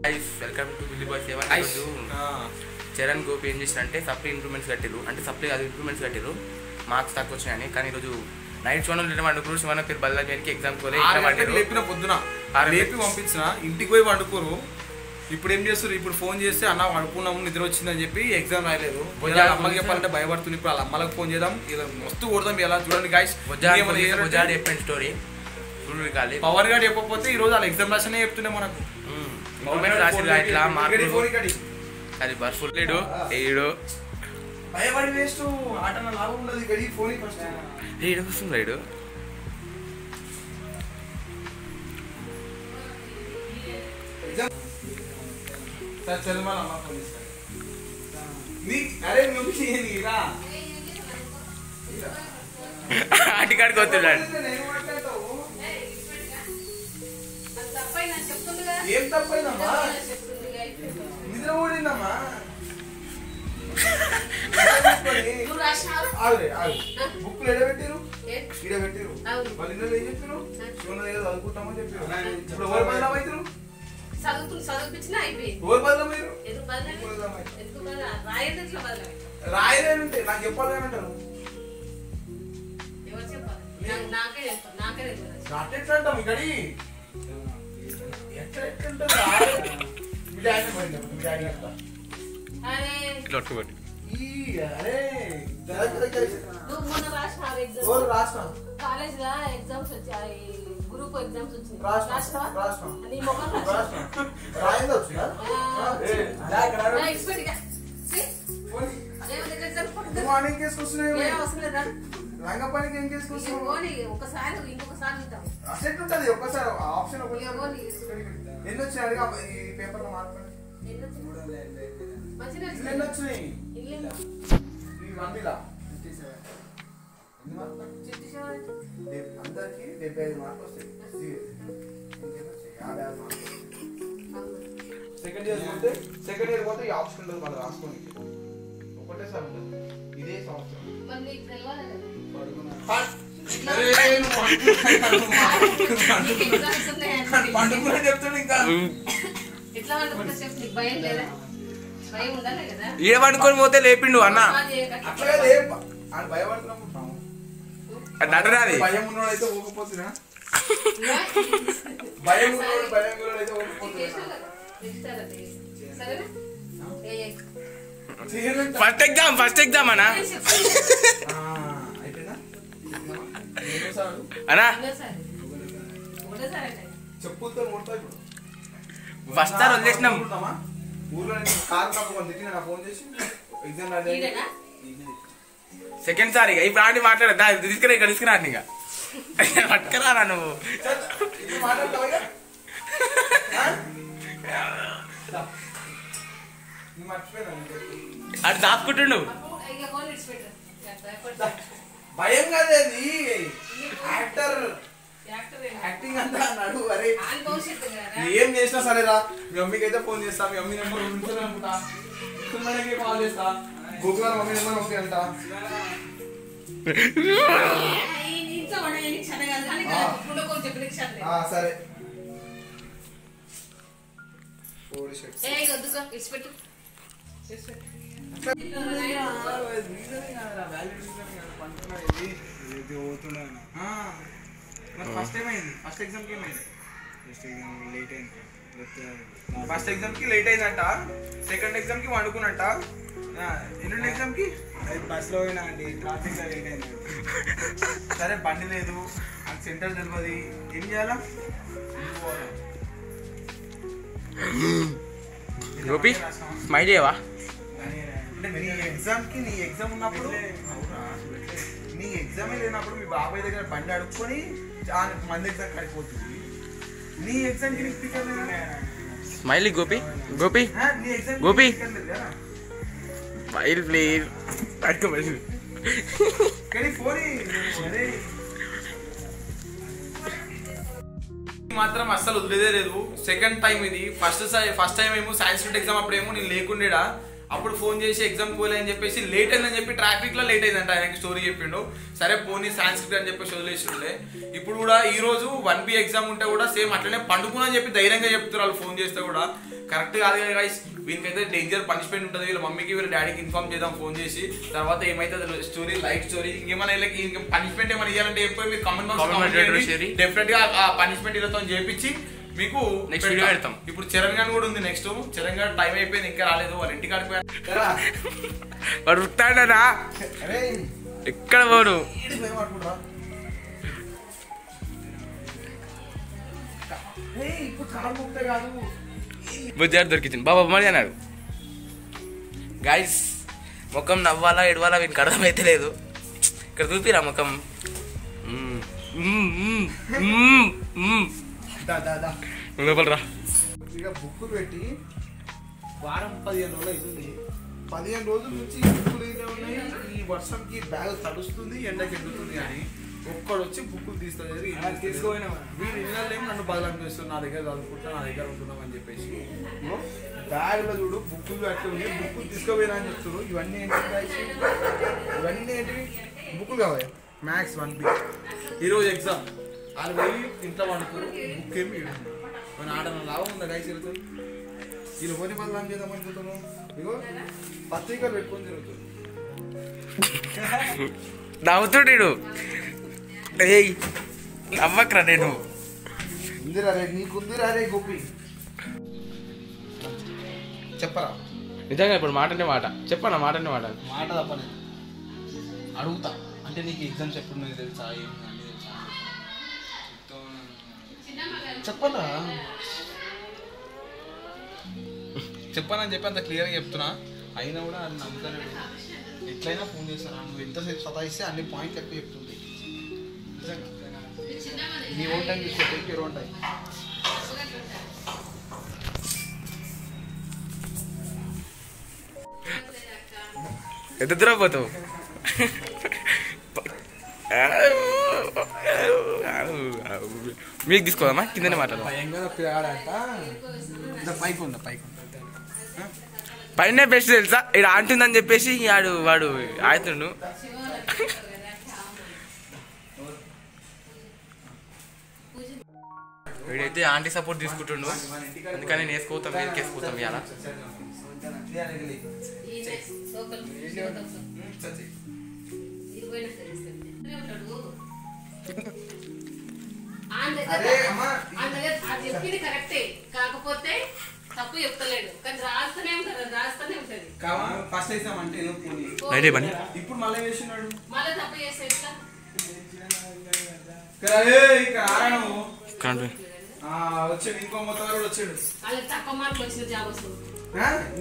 Welcome to Billy bye సేవ. చరణ్ గోపి ఏం చేశారంటే సప్లీ ఇంప్రూవ్మెంట్స్ కట్టిరు, అంటే సప్లీ అది ఇంప్రూవ్మెంట్స్ కట్టిరు, మార్క్స్ తక్కువ వచ్చినాయని. కానీ ఈరోజు నైట్ షోలో వండుకోరు, శివన పేరు బల్లాకి ఎగ్జామ్ లేపిన పొద్దున లేపి పంపించిన ఇంటికి పోయి వండుకోరు. ఇప్పుడు ఏం చేస్తారు, ఇప్పుడు ఫోన్ చేస్తే అన్న వండుకున్నాము నిద్ర వచ్చిందని చెప్పి ఎగ్జామ్ రాయలేదు. అమ్మకి చెప్పాలంటే భయపడుతుంది. ఇప్పుడు వాళ్ళ అమ్మలకు ఫోన్ చేద్దాం, మస్తు కొడదాం. ఎలా చూడండి గాయస్, స్టోరీ పవర్ గార్డ్ చెప్పకపోతే ఈ రోజు వాళ్ళ ఎగ్జామ్ రాసినే చెప్తుండే మనకు. అది బర్ఫుల్ లేడు ఏడు భయపడి వేస్ట్ ఆట లాభం ఉండదు. గడి ఫోన్ ఫస్ట్ రీడు వస్తుంది రైడు. సార్ చదివా అమ్మ ఫోన్ అరే నువ్వు అటుకాడికి వస్తున్నాడు. ఏం తప్పైందమ్మా, నిద్ర ఓడిందమ్మా. బుక్ ఎడబెట్టిరు ఇడబెట్టిరు వాళ్ళు ఇన్నో ఏం చెప్పారు, శివన ఏదో చదువుకుంటామని చెప్పారు. ఇప్పుడు ఎవరు బదలం అవుతారు, ఎవరు బదలం అయ్యారు. రాయలేనంటే నాకు చెప్పాలి అని అంటారు. ఎట్లా అంటాం ఇక్కడి ఎట్లా ఎట్లుంటారు. మీ డాడీ పోయింది, మీ డాడీ అంతా ఎగ్జామ్స్ వచ్చాయి, గ్రూప్ ఎగ్జామ్స్ వచ్చినాయి. రంగపల్లికి ఏం చేసుకొస్తావు ఒకసారి ఇంకొకసారి ఉంటాం. అసెట్ ఉంటుంది ఒక్కసారి ఆప్షన్ ఎన్ని వచ్చినాయి అడిగా ఈ పేపర్ లో మార్పు ఎన్ని వచ్చినాయి ఈ వండిలా అందరికి 75 మార్కులు వస్తాయి. 56 మార్కులు. సెకండ్ ఇయర్ పోతే ఈ ఆప్షన్ ఉంటుంది మళ్ళీ రాసుకోనికి. ఒకటేసారి ఉంటుంది ఇదే సంవత్సరం. పండుకునే చెప్తాడు ఇంకా ఏ పడుకొని పోతే లేపిండు అన్న. అట్లా భయపడుతున్నాము. భయం ఉన్నోడైతే ఊకపోతున్నా, భయం ఉన్నోడైతే ఊకపోతున్నా. ఫస్ట్ ఎగ్జామ్ అన్నా అన్నా చెప్పులతో కొడతా. ఇప్పుడు ఫస్ట్ సార్ వదిలేసినాం ఊర్లో కారు తప్పకుండా తిట్టినా ఫోన్ చేసి ఎగ్జామ్ రాలేదు. సెకండ్ సార్ ఇక ఇప్పుడు ఆంటీ మాట్లాడదా తీసుకురా ఇక్కడ తీసుకురా ఇక పట్టుకురా నువ్వు అటు దాచుకుంటుండు. భయం కదేది యాక్టర్ యాక్టింగ్ అంతా అన్నాడు. అరే ఏం చేసినా సరేరా, మీ మమ్మీకి అయితే ఫోన్ చేస్తా, మీ మమ్మీ నెంబర్ ఉంచుతా అనుకుంటా, కాల్ చేస్తా, గోకుల మమ్మీ నెంబర్ ఓకే అంట. సరే ఫస్ట్ ఏమైంది, ఫస్ట్ ఎగ్జామ్కి ఏమైంది, ఫస్ట్ ఎగ్జామ్కి లేట్ అయిందంట, సెకండ్ ఎగ్జామ్కి వండుకున్నట్ట, ఎన్నుండి ఎగ్జామ్కి బస్లో పోయినా అండి, ట్రాఫిక్లో లేట్ అయింది. సరే బండి లేదు, నాకు సెంటర్ తెలియదు, ఏం చేయాలా? గోపి స్మైల్ చేయవా? అంటే నీ ఎగ్జామ్కి నీ ఎగ్జామ్ ఉన్నప్పుడు, నీ ఎగ్జామే లేనప్పుడు మీ బాబాయ్ దగ్గర బండి అడుక్కొని మంది ఎగ్జామ్ కడిపోతుంది. నీ ఎగ్జామ్కి నీకు టికెట్ స్మైల్ గోపి, గోపి నీ ఎగ్జామ్ గోపి లేదా? Smile please. కానీ ఫోన్ మాత్రం అస్సలు వదిలేదే లేదు. సెకండ్ టైం ఇది. ఫస్ట్ టైం ఏమో సైన్స్ ఎగ్జామ్ అప్పుడేమో నేను లేకుండేడా, అప్పుడు ఫోన్ చేసి ఎగ్జామ్ పోలే అని చెప్పేసి లేట్ అయిందని చెప్పి ట్రాఫిక్లో లేట్ అయిందంట. ఆయనకి స్టోరీ చెప్పిండు. సరే పోనీ సాంస్క్రిట్ అని చెప్పేసి వదిలేసిండే. ఇప్పుడు కూడా ఈ రోజు 1B ఎగ్జామ్ ఉంటే కూడా సేమ్ అట్లనే పండుకుని చెప్పి ధైర్యంగా చెప్తారు వాళ్ళు ఫోన్ చేస్తే కూడా. కరెక్ట్ కాదు కదా గైస్. వీనికైతే డేంజర్ పనిష్మెంట్ ఉంటుంది. వీళ్ళ మమ్మీకి వీళ్ళ డాడీకి ఇన్ఫార్మ్ చేద్దాం ఫోన్ చేసి. తర్వాత ఏమైతే స్టోరీ లైఫ్ స్టోరీ ఇంకేమైనా వీళ్ళకి పనిష్మెంట్ ఏమైనా ఇవ్వాలంటే చెప్పి మీరు కామెంట్ బాక్స్ డెఫినెట్ గా ఆ పనిష్మెంట్ వీళ్ళతో చేపించి మీకు నెక్స్ట్ వీడియో పెడతాం. ఇప్పుడు చరణ్ గారు కూడా ఉంది నెక్స్ట్. చరణ్ గారు టైం అయిపోయింది ఇంకా రాలేదు. వాళ్ళ ఇంటికి వాడు వస్తాడరా ఎక్కడ పోడు. బుజ్జారు దొరికింది బాబా మరి అన్నాడు. గైస్ ముఖం నవ్వాలా ఎడవాలా వీనికి అర్థమైతే లేదు. ఇక్కడ చూపిరా ముఖం. లోపలరా. ఇక బుక్ పెట్టి వారం 15 రోజులు అవుతుంది. 15 రోజుల నుంచి బుక్కులు అయితే ఉన్నాయి. ఈ వర్షంకి బ్యాగ్ తడుస్తుంది, ఎండకి ఎండుతుంది అని ఒక్కడు వచ్చి బుక్కులు తీసుకోలేదు. తీసుకోపోయినా వీళ్ళు ఇళ్ళేమో నన్ను బదలం చేస్తున్నారు. నా దగ్గర చదువుకుంటా, నా దగ్గర ఉంటున్నాం అని చెప్పేసి బ్యాగ్లో చూడు బుక్కులు కట్టుకుని బుక్కులు తీసుకోపోయినా అని చెప్తున్నారు. ఇవన్నీ ఏంటి? ఇవన్నీ ఏంటివి? బుక్కులు కావాలి. మ్యాథ్స్ 1B ఈరోజు ఎగ్జామ్. వాళ్ళు పోయి ఇంట్లో వండుకోరు. బుక్ ఏమి ఇవ్వండి. మన ఆటన లాభం ఉందా గైస్? తిరుగుతుంది వీళ్ళు పోనీ బదలం చేద్దాం అనుకుంటున్నాం. ఇగో పత్రికలు పెట్టుకొని తిరుగుతుంది. నవ్వుతుడు. ఏయ్ నవ్వకరా. నేను ఉందిరా రే, నీకుందిరా రే గోపి. చెప్పరా నిజంగా ఇప్పుడు మాట అంటే మాట చెప్పనా? మాట అంటే మాట మాట తప్పలేదు. అడుగుతా అంటే నీకు ఎగ్జామ్స్ ఎప్పుడు నాకు తెలుసా? ఏమి అన్నీ తెలుసా? చెప్పరా చెప్పానని చెప్పి అంత క్లియర్గా చెప్తున్నా. అయినా కూడా అది నమ్ముతాను. ఎట్లయినా ఫోన్ చేస్తాను. నువ్వు ఎంతసేపు సతాయిస్తే అన్ని పాయింట్లు ఎక్కువ చెప్తుంది. నీ ఓన్ టైం తీసుకో. Take own time. ఎంత దూరం పోతావు? మీకు తీసుకోదమ్మా కిందనే మాట్లాడదాం. పైన బెస్ట్ తెలుసా? ఇక్కడ అంటుందని చెప్పేసి వాడు ఆడుతుండు. వీడైతే ఆంటీ సపోర్ట్ తీసుకుంటుండు. అందుకని నేను వేసుకోతాం, మీదకి వేసుకోతాం. ఇవాళ చెప్పింది కరెక్టే, కాకపోతే తప్పు చెప్తలేడు. కానీ రాస్తూనే ఉంటారు, రాస్తూనే ఉంటది. ఫస్ట్ వేసామంటే ఇప్పుడు మళ్ళీ వేసినాడు. మళ్ళీ తప్పు చేస్తే ఎట్లా? వచ్చాడు ఇంకో మొత్తవారు వచ్చాడు. వాళ్ళకి తక్కువ మార్కులు వచ్చిన జాబ్ వస్తుంది.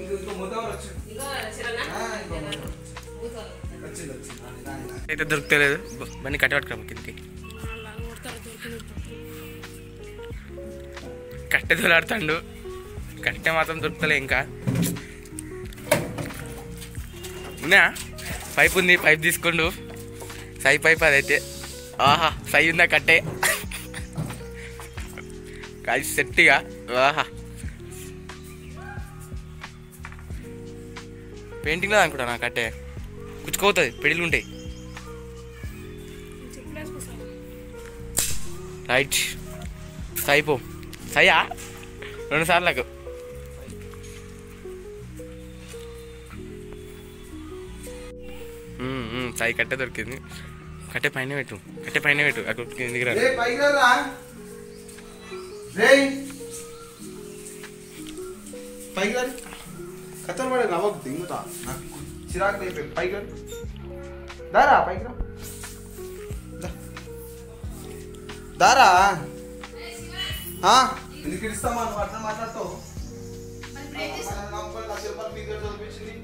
ఇంకో మొత్తవారు వచ్చాడు. అయితే దొరుకుతలేదు. బండి కట్టబట్టుకురా కిందకి. కట్టె దొలాడుతాడు. కట్టె మాత్రం దొరుకుతలే. ఇంకా ఉన్నా పైప్ ఉంది, పైప్ తీసుకుండు. సై పైప్ అదైతే. ఆహా సై ఉందా కట్టే? కాదు సెట్టిగా. ఆహా పెయింటింగ్లో అనుకుంటా నా కట్టే. కుచ్చుకోవుతుంది, పెళ్ళిళ్ళు ఉంటాయి. రైట్ సైపో. సయ్యా 2 సార్లకు. సై కట్టె దొరికింది. కట్టె పైన పెట్టు, కట్టె పైన పెట్టు. అక్కడ ఎందుకు రా? కథలు పడే నవ్వకు దింగుతా. నాకు చిరాకు అయిపోయింది. పైకి దారా, పైకి దారా. ఎందుకు ఇస్తామా? నువ్వు అట్లా మాట్లాడతావు. చదివించింది.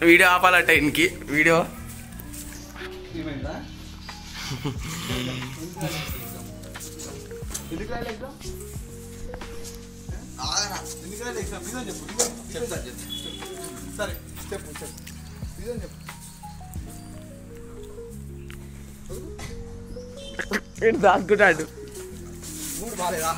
వీడియో ఆపాలంట ఇంకి. వీడియో ఎందుకు రాయలే ఎగ్జామ్? ఎందుకు రాయలే ఎగ్జామ్? రీజన్ చెప్పు. సరే చెప్పు రీజన్ చెప్పు. దాచుకుంటాడు. మూడు బాగాలేదా?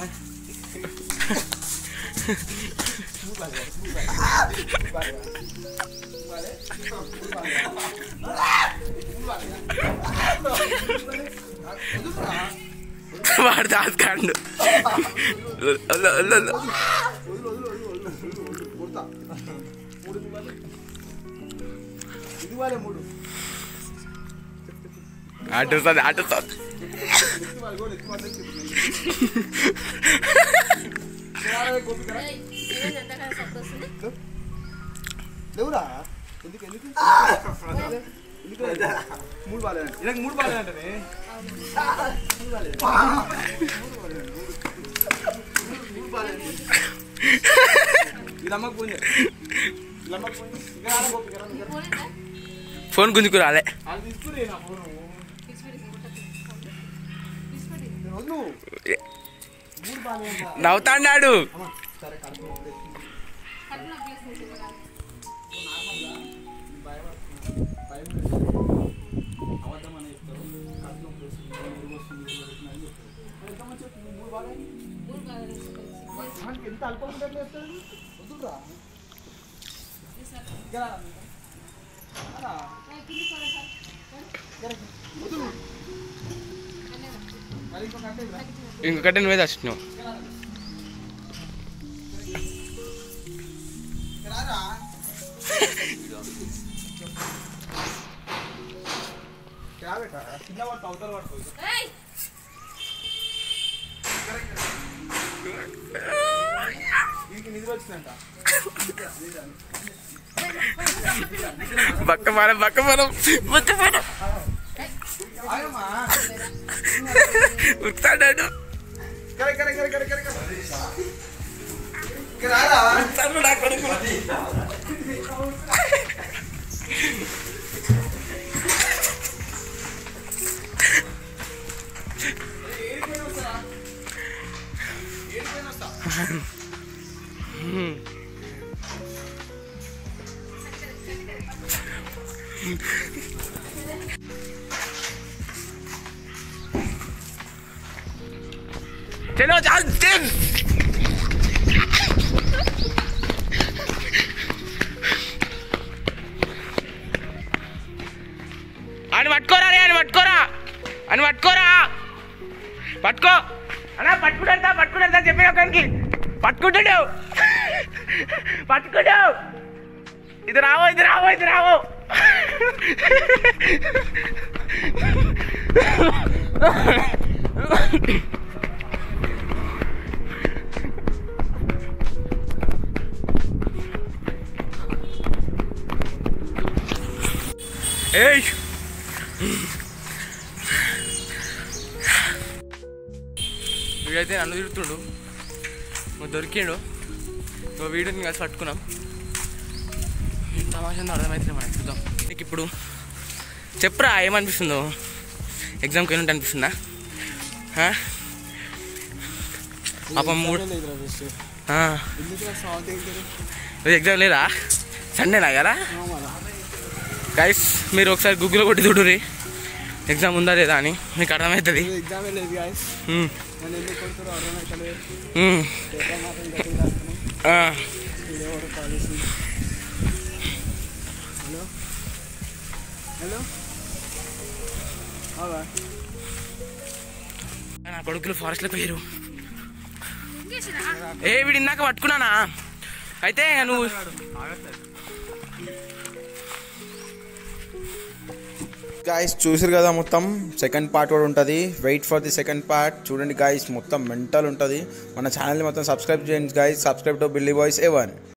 వాడు దాచుకాడు. ఆటోస్తుంది లేవురా ఎందుకు ఎందుకు మూడు బాగాలేదంట. ఇలా మూడు బాగాలేదంటే వీళ్ళమ్మకు పోయి ఫోన్ గుంజుకు రాలే. వాళ్ళు తీసుకురే నా ఫోను. మూడు బాగాలేదంట. నవ్వుతాడు. సరే కడుపు అబద్ధం అని చెప్తారు. కడుపు నొప్పి వస్తుంది ఎంత అల్పం చెప్తాడు. వద్దురా ఇంకొకటి నువ్వే తెచ్చినావు. చిన్న పట్టు అవతల పడుతుంది. దీనికి నిద్ర వచ్చిందంట. బక్కమరం ఉత్తాడాడు. నా కొడుకు चलो चल चल అని పట్టుకోరా రే అని పట్టుకోరా పట్టుకో అన్నా పట్టుకుంటా చెప్పిన ఒకరికి పట్టుకుంటాడు ఇది రావో ఏయ్ వీడైతే నన్ను తిరుగుతుండు, నువ్వు దొరికిండు, నువ్వు వీడియోని కలిసి పట్టుకున్నాం. తమాషా అర్థమైతే మనకి చూద్దాం. నీకు ఇప్పుడు చెప్పురా ఏమనిపిస్తుందో, ఎగ్జామ్కి వెళ్ళి అనిపిస్తుందా? పాపం ఎగ్జామ్ లేదా? సండేనా కదా గైస్? మీరు ఒకసారి గూగుల్లో కొట్టి చూడుర్రి ఎగ్జామ్ ఉందా లేదా అని, మీకు అర్థమవుతుంది. నా కొడుకులు ఫారెస్ట్లో పోయారు. వీడి ఇందాక పట్టుకున్నానా? అయితే నువ్వు గాయస్ చూసారు కదా, మొత్తం సెకండ్ పార్ట్ కూడా ఉంటుంది. Wait for the second part. చూడండి గాయస్, మొత్తం మెంటల్ ఉంటుంది. మన ఛానల్ని మొత్తం సబ్స్క్రైబ్ చేయండి guys. Subscribe to Billy Boys A1.